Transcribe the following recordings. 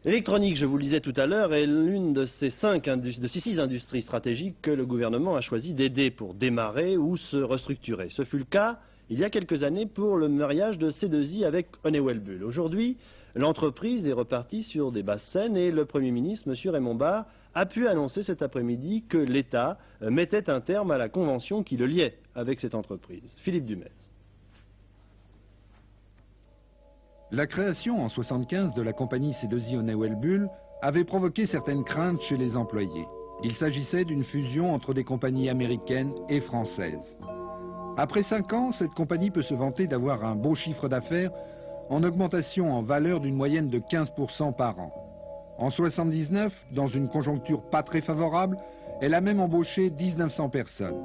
L'électronique, je vous le disais tout à l'heure, est l'une de ces six industries stratégiques que le gouvernement a choisi d'aider pour démarrer ou se restructurer. Ce fut le cas il y a quelques années pour le mariage de C2I avec Honeywell Bull. Aujourd'hui, l'entreprise est repartie sur des bases saines et le Premier ministre, M. Raymond Barre, a pu annoncer cet après-midi que l'État mettait un terme à la convention qui le liait avec cette entreprise. Philippe Dumez. La création en 1975 de la compagnie C2I Honeywell Bull avait provoqué certaines craintes chez les employés. Il s'agissait d'une fusion entre des compagnies américaines et françaises. Après 5 ans, cette compagnie peut se vanter d'avoir un beau chiffre d'affaires en augmentation en valeur d'une moyenne de 15% par an. En 1979, dans une conjoncture pas très favorable, elle a même embauché 1900 personnes.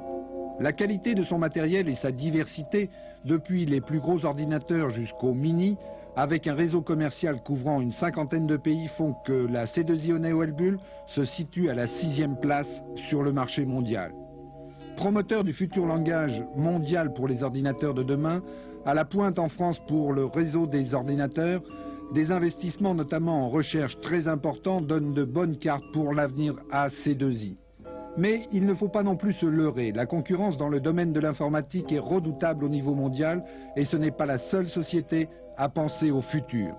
La qualité de son matériel et sa diversité, depuis les plus gros ordinateurs jusqu'aux mini, avec un réseau commercial couvrant une 50aine de pays, font que la C2I Honeywell Bull se situe à la 6e place sur le marché mondial. Promoteur du futur langage mondial pour les ordinateurs de demain, à la pointe en France pour le réseau des ordinateurs, des investissements notamment en recherche très importants donnent de bonnes cartes pour l'avenir à C2I. Mais il ne faut pas non plus se leurrer. La concurrence dans le domaine de l'informatique est redoutable au niveau mondial et ce n'est pas la seule société à penser au futur.